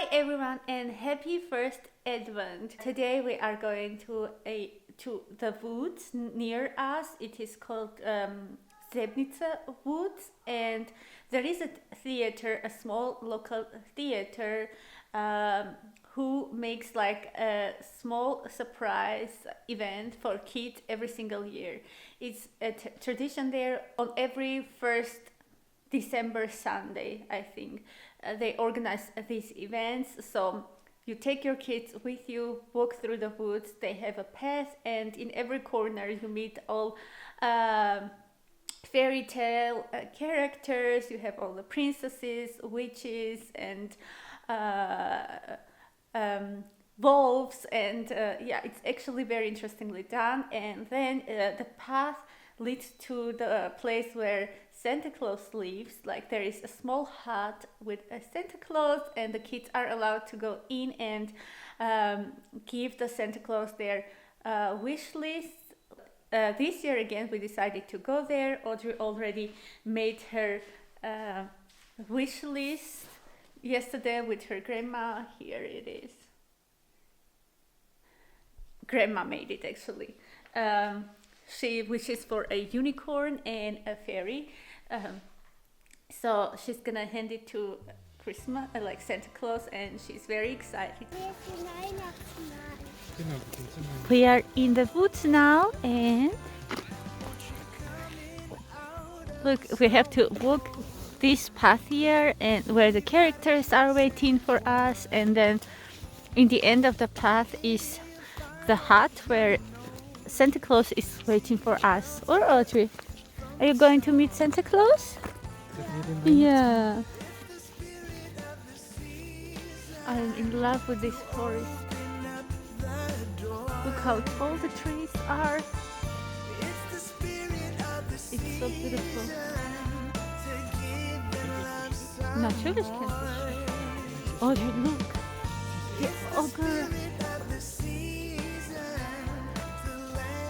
Hi everyone and happy first Advent. Today we are going to the woods near us. It is called Zebnica Woods, and there is a theater, a small local theater, who makes like a small surprise event for kids every single year. It's a tradition there on every first December Sunday, I think. They organize these events, so you take your kids with you, walk through the woods. They have a path, and in every corner you meet all fairy tale characters. You have all the princesses, witches, and wolves, and yeah, it's actually very interestingly done. And then the path leads to the place where Santa Claus lives. Like, there is a small hut with a Santa Claus, and the kids are allowed to go in and give the Santa Claus their wish list. This year again we decided to go there. Audrey already made her wish list yesterday with her grandma. Here it is. Grandma made it actually. She wishes for a unicorn and a fairy. So she's gonna hand it to Christmas, like Santa Claus, and she's very excited. We are in the woods now, and look, we have to walk this path here, and where the characters are waiting for us, and then in the end of the path is the hut where Santa Claus is waiting for us. Or Audrey, are you going to meet Santa Claus? Yeah. I'm in love with this forest. Look how tall the trees are. It's so beautiful. Natürlich kennst du. Audrey, look. The ogre.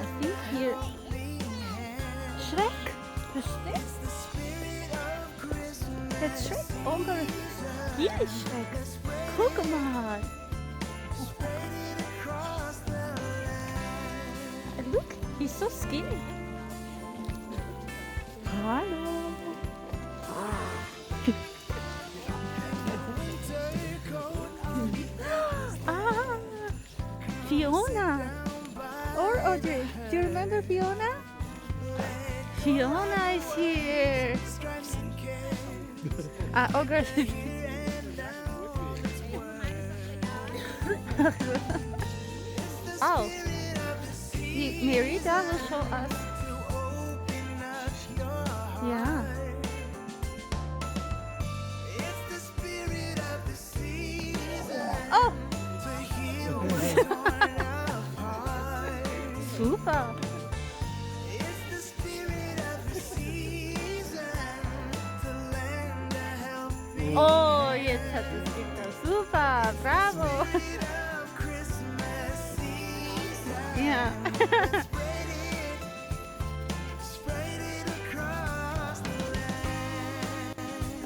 I think here. Shrek. Verstehst? That's Shrek. Ogre. Hier ist Shrek. Guck mal. Look, he's so skinny. Hallo. Ah, Fiona. Or Audrey, do you remember Fiona? Fiona is here. Ogre. Oh, Merida will show us. Yeah. Oh. Super. Oh, jetzt hat es geklappt. Super, bravo. Yeah.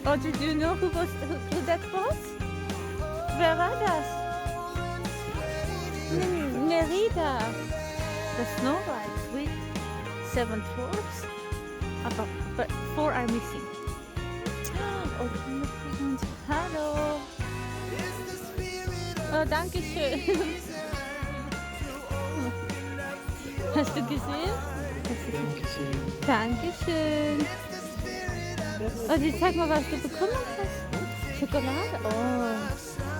Oh, did you know who that was? Wer war das? Merida. The Snow White with 7 dwarfs. But 4 are missing. Oh, hallo. Oh, danke schön. Hast du gesehen? Dankeschön. Oh, zeig mal, was du bekommen hast. Schokolade. Oh.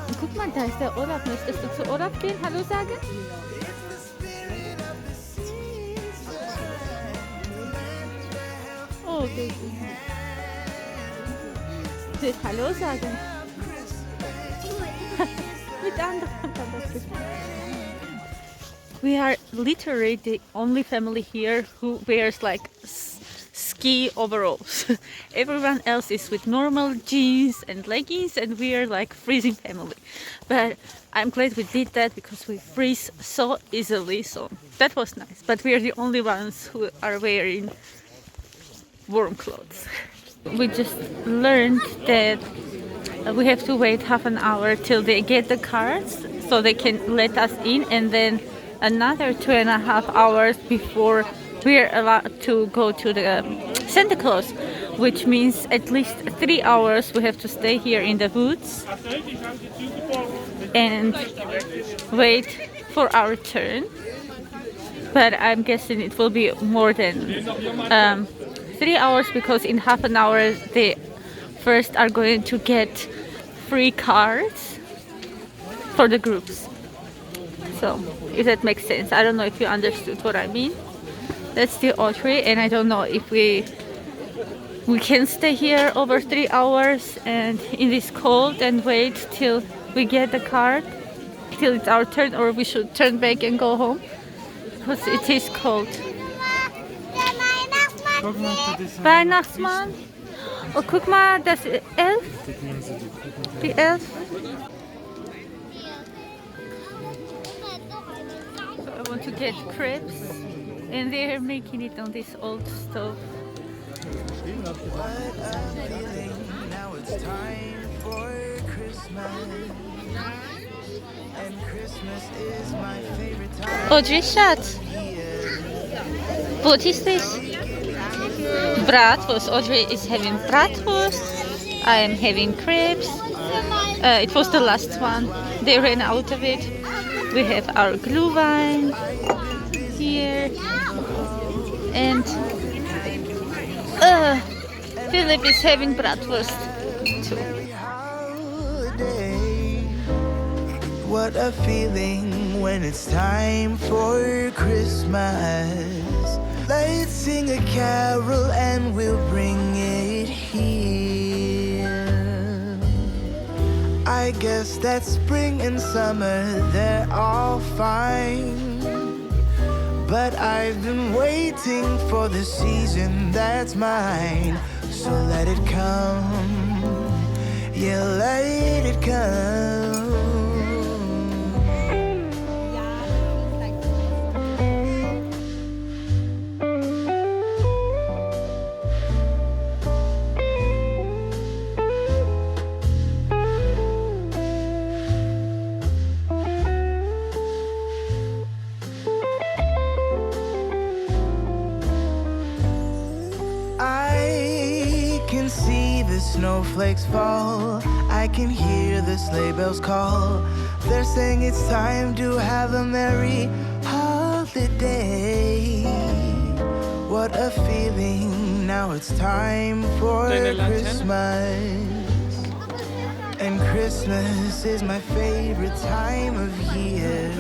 Und guck mal, da ist der Olaf. Möchtest du zu Olaf gehen? Hallo sagen? Oh, okay. Hallo sagen. Mit anderen. We are literally the only family here who wears like ski overalls. Everyone else is with normal jeans and leggings, and we are like freezing family. But I'm glad we did that because we freeze so easily, so that was nice. But we are the only ones who are wearing warm clothes. We just learned that we have to wait half an hour till they get the cards so they can let us in, and then another 2.5 hours before we're allowed to go to the Santa Claus, which means at least 3 hours we have to stay here in the woods and wait for our turn. But I'm guessing it will be more than 3 hours, because in half an hour they first are going to get free cards for the groups. So if that makes sense. I don't know if you understood what I mean. That's the Audrey, and I don't know if we can stay here over 3 hours and in this cold and wait till we get the card, till it's our turn, or we should turn back and go home because it is cold. Weihnachtsmann. Oh, guck mal, das Elf. Die Elf. So I want to get crepes, and they're making it on this old stove. Now it's time for Christmas, and Christmas is my favorite time. Audrey, Schatz. What is this? Bratwurst. Audrey is having bratwurst. I am having crepes. It was the last one. They ran out of it. We have our Glühwein here. And Philip is having bratwurst too. What a feeling when it's time for Christmas. Let's sing a carol and we'll bring it here. I guess that spring and summer, they're all fine, but I've been waiting for the season that's mine. So let it come, yeah, let it come. Snowflakes fall, I can hear the sleigh bells call. They're saying it's time to have a merry holiday. What a feeling, now it's time for Christmas. And Christmas is my favorite time of year.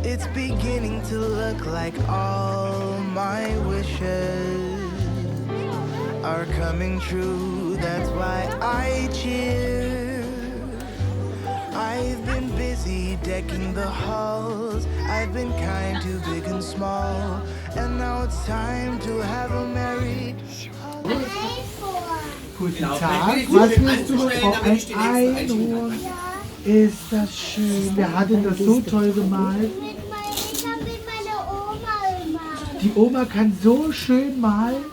It's beginning to look like all my wishes are coming true, that's why I cheer. I've been busy decking the halls, I've been kind to big and small, and now it's time to have a merry holiday. Guten Tag, was willst du, Frau? Ein Einhorn? Ist das schön. Wer hat denn das so toll gemalt? Ich habe mit meiner Oma gemalt. Die Oma kann so schön malen.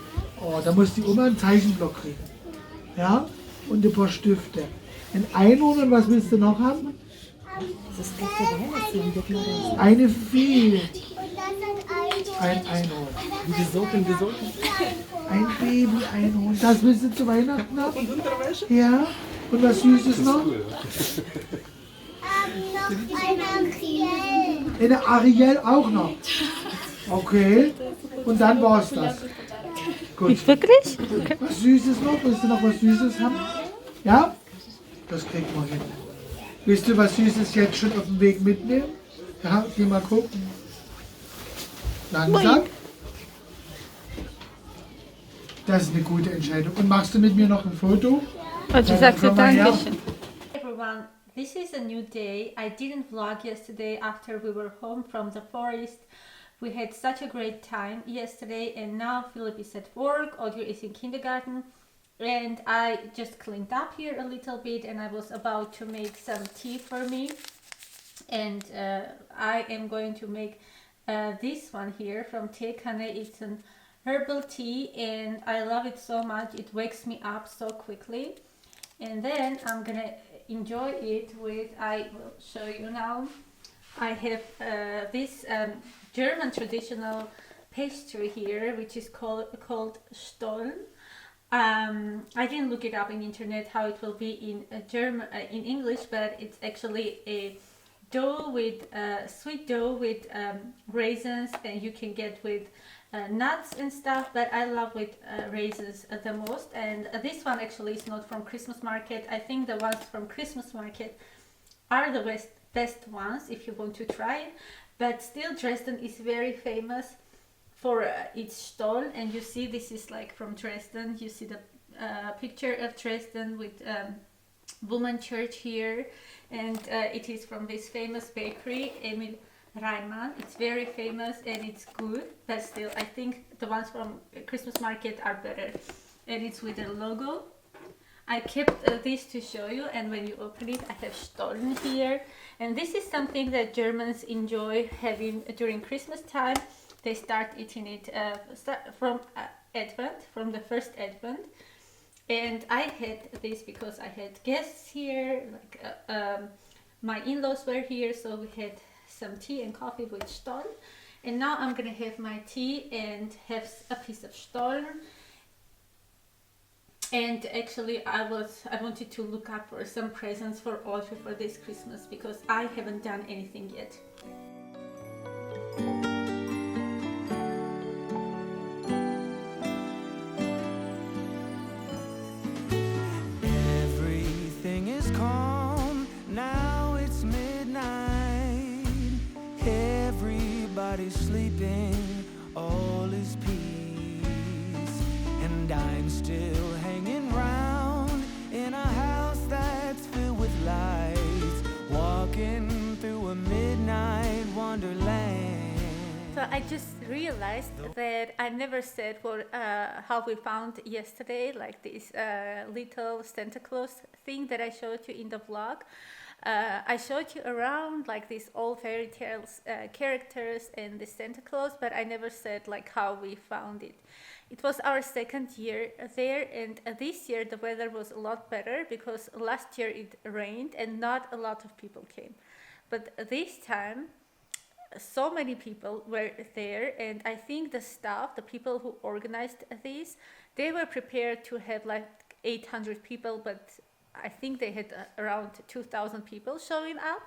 Oh, da muss die Oma einen Zeichenblock kriegen. Ja? Und ein paar Stifte. Ein Einhorn, und was willst du noch haben? Eine Fee. Ein Einhorn. Wie gesogen. Ein Baby-Einhorn. Das willst du zu Weihnachten haben? Ja? Und was Süßes noch? Noch eine Ariel. Eine Ariel auch noch. Okay. Und dann war's das. Gut. Wirklich? Okay. Was Süßes noch? Willst du noch was Süßes haben? Ja? Das kriegt man hin. Willst du was Süßes jetzt schon auf dem Weg mitnehmen? Ja, geh mal gucken. Langsam. Das ist eine gute Entscheidung. Und machst du mit mir noch ein Foto? Audrey sagst du komm mal her. Dankeschön. Everyone, this is a new day. I didn't vlog yesterday after we were home from the forest. We had such a great time yesterday, and now Philip is at work, Audrey is in kindergarten, and I just cleaned up here a little bit, and I was about to make some tea for me, and I am going to make this one here from Tekanne. It's an herbal tea, and I love it so much. It wakes me up so quickly. And then I'm gonna enjoy it with, I will show you now. I have this German traditional pastry here, which is called Stollen. I didn't look it up in internet how it will be in German, in English, but it's actually a dough with sweet dough with raisins, and you can get with nuts and stuff. But I love with raisins the most. And this one actually is not from Christmas market. I think the ones from Christmas market are the best ones if you want to try it. But still, Dresden is very famous for its stone, and you see this is like from Dresden. You see the picture of Dresden with woman church here, and it is from this famous bakery, Emil Reimann. It's very famous and it's good, but still I think the ones from Christmas market are better. And it's with a logo. I kept this to show you, and when you open it I have Stollen here, and this is something that Germans enjoy having during Christmas time. They start eating it from Advent, from the first Advent. And I had this because I had guests here, like my in-laws were here, so we had some tea and coffee with Stollen. And now I'm gonna have my tea and have a piece of Stollen. And actually I wanted to look up for some presents for Audrey for this Christmas, because I haven't done anything yet. Everything is calm, now it's midnight. Everybody's sleeping, all is peace. And I'm still hanging round in a house that's filled with lights, walking through a midnight wonderland. So I just realized that I never said what how we found yesterday, like this little Santa Claus thing that I showed you in the vlog. I showed you around like these old fairy tales characters and the Santa Claus, but I never said like how we found it. It was our second year there, and this year the weather was a lot better because last year it rained and not a lot of people came. But this time so many people were there, and I think the staff, the people who organized this, they were prepared to have like 800 people, but I think they had around 2,000 people showing up.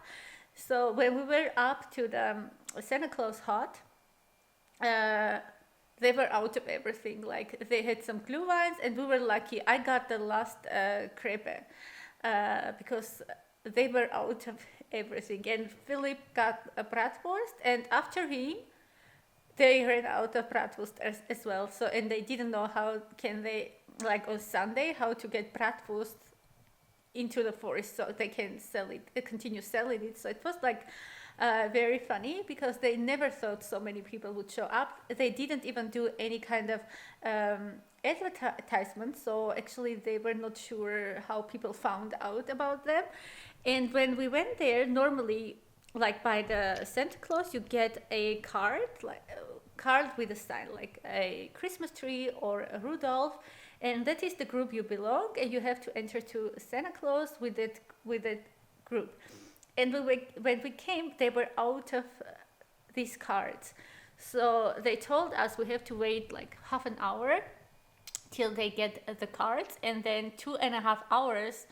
So when we were up to the Santa Claus hut, they were out of everything. Like they had some glue vines, and we were lucky. I got the last crepe because they were out of everything. And Philip got a bratwurst, and after him, they ran out of bratwurst as well. So, and they didn't know how can they, like on Sunday, how to get bratwurst into the forest so they can sell it, continue selling it. So it was like very funny because they never thought so many people would show up. They didn't even do any kind of advertisement, so actually they were not sure how people found out about them. And when we went there, normally, like by the Santa Claus, you get a card, like a card with a sign, like a Christmas tree or a Rudolph, and that is the group you belong, and you have to enter to Santa Claus with that group. And when we came, they were out of these cards. So they told us we have to wait like half an hour till they get the cards, and then 2.5 hours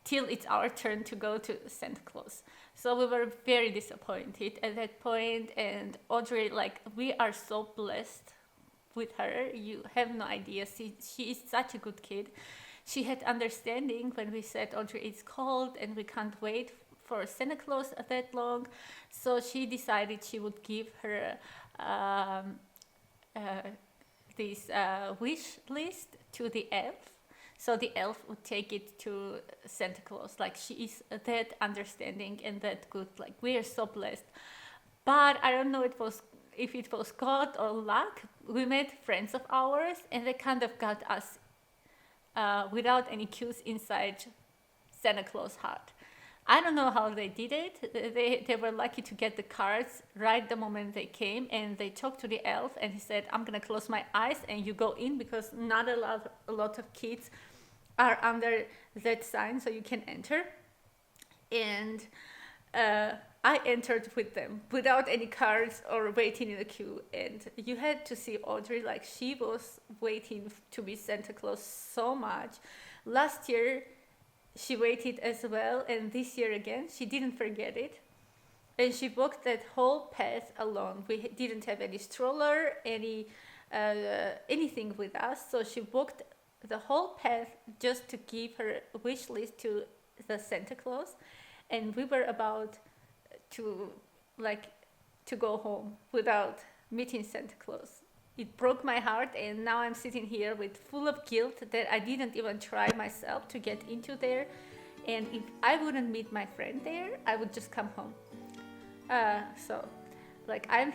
till it's our turn to go to Santa Claus. So we were very disappointed at that point, and Audrey, like, we are so blessed with her. You have no idea. She is such a good kid. She had understanding when we said, Audrey, it's cold and we can't wait for Santa Claus that long. So she decided she would give her this wish list to the elf. So the elf would take it to Santa Claus. Like, she is that understanding and that good. Like, we are so blessed. But I don't know if it was God or luck. We met friends of ours, and they kind of got us without any cues inside Santa Claus hut. I don't know how they did it. They were lucky to get the cards right the moment they came, and they talked to the elf, and he said, I'm gonna close my eyes and you go in, because not a lot of kids are under that sign so you can enter. And I entered with them without any cards or waiting in a queue. And you had to see Audrey, like she was waiting to be Santa Claus so much. Last year she waited as well, and this year again she didn't forget it. And she walked that whole path alone. We didn't have any stroller, anything with us. So she walked the whole path just to give her wish list to the Santa Claus. And we were about to go home without meeting Santa Claus. It broke my heart, and now I'm sitting here with full of guilt that I didn't even try myself to get into there. And if I wouldn't meet my friend there, I would just come home. So like I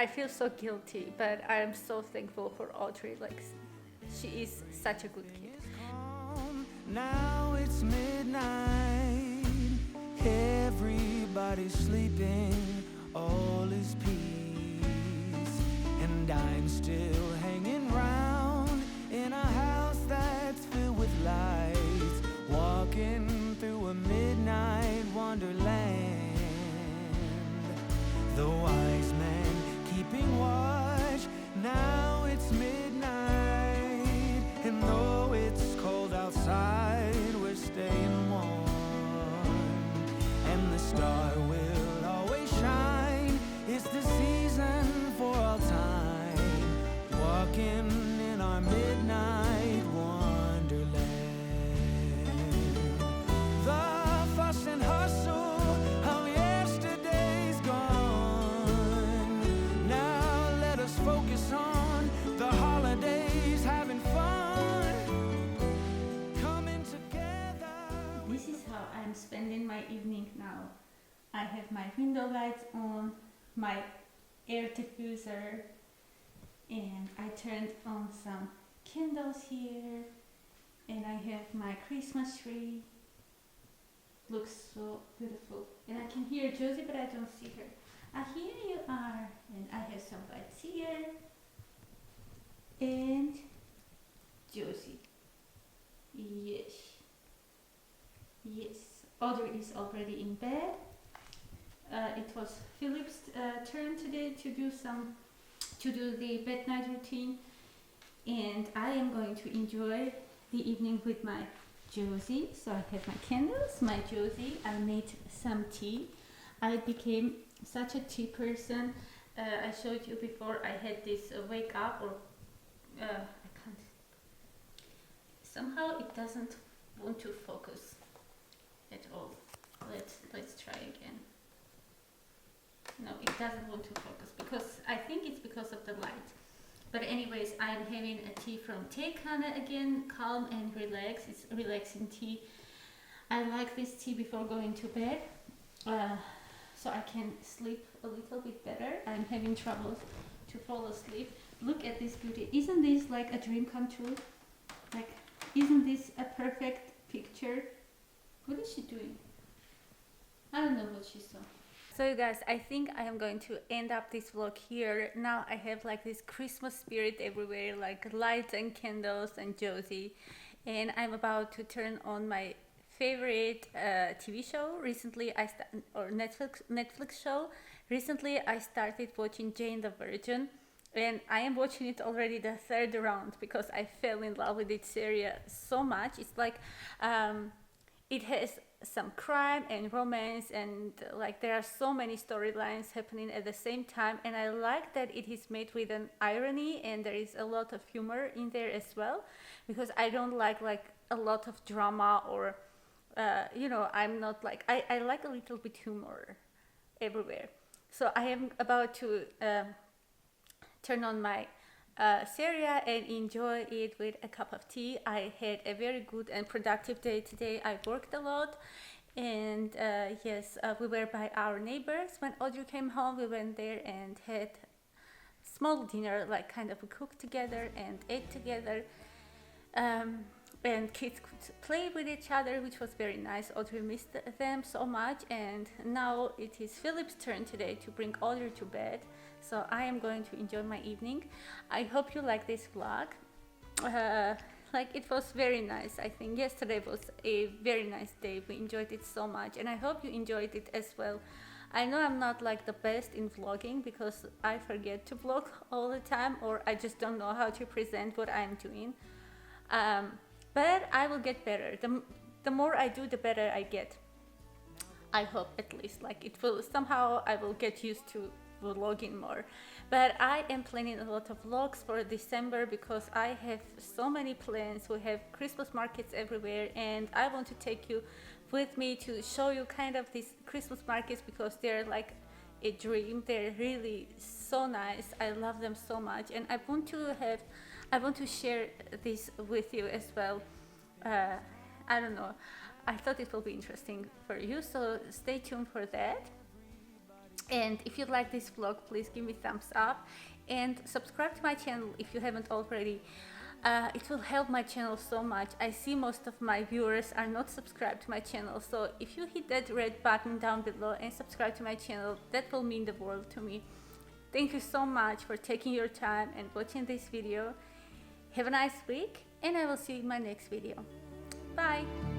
feel so guilty, but I am so thankful for Audrey. Like she is such a good kid. Now it's midnight, everybody's sleeping, all is peace, and I'm still hanging round in a house that's filled with lights, walking through a midnight wonderland. The wise men keeping watch, now it's midnight, and though it's cold outside, we're staying warm, and the star will always shine. It's the season for all time, walking in our midnight wonderland. The fuss and hustle of yesterday's gone. Now let us focus on the holidays, having fun, coming together. This is how I'm spending my evening now. I have my window lights on, my air diffuser, and I turned on some candles here, and I have my Christmas tree. Looks so beautiful. And I can hear Josie, but I don't see her. Here you are, and I have some lights here. And Josie. Yes. Yes. Audrey is already in bed. It was Philip's turn today to do the bed night routine, and I am going to enjoy the evening with my Josie. So I have my candles, my Josie. I made some tea. I became such a tea person. I showed you before. I had this wake up, or I can't. Somehow it doesn't want to focus at all. Let's try again. No, it doesn't want to focus because I think it's because of the light. But anyways, I'm having a tea from Tekana again, calm and relax. It's relaxing tea. I like this tea before going to bed, so I can sleep a little bit better. I'm having trouble to fall asleep. Look at this beauty. Isn't this like a dream come true? Like, isn't this a perfect picture? What is she doing? I don't know what she saw. So you guys, I think I am going to end up this vlog here. Now I have like this Christmas spirit everywhere, like lights and candles and Josie. And I'm about to turn on my favorite TV show. Recently or Netflix show. Recently I started watching Jane the Virgin. And I am watching it already the third round because I fell in love with this series so much. It's like, it has some crime and romance, and like there are so many storylines happening at the same time, and I like that it is made with an irony, and there is a lot of humor in there as well, because I don't like a lot of drama, or I'm not like, I like a little bit humor everywhere. So I am about to turn on my Syria and enjoy it with a cup of tea. I had a very good and productive day today. I worked a lot, and we were by our neighbors. When Audrey came home, we went there and had small dinner, like kind of a cook together and ate together. And kids could play with each other, which was very nice. Audrey missed them so much, and now it is Philip's turn today to bring Audrey to bed. So I am going to enjoy my evening. I hope you like this vlog. like it was very nice. I think yesterday was a very nice day. We enjoyed it so much, and I hope you enjoyed it as well. I know I'm not like the best in vlogging because I forget to vlog all the time, or I just don't know how to present what I'm doing. But I will get better. The more I do, the better I get. I hope, at least, like it will somehow I will get used to vlogging more. But I am planning a lot of vlogs for December because I have so many plans. We have Christmas markets everywhere, and I want to take you with me to show you kind of these Christmas markets because they're like a dream. They're really so nice. I love them so much, and I want to share this with you as well. I don't know, I thought it will be interesting for you, so stay tuned for that. And if you like this vlog, please give me thumbs up and subscribe to my channel if you haven't already. It will help my channel so much. I see most of my viewers are not subscribed to my channel, so if you hit that red button down below and subscribe to my channel, that will mean the world to me. Thank you so much for taking your time and watching this video. Have a nice week, and I will see you in my next video. Bye!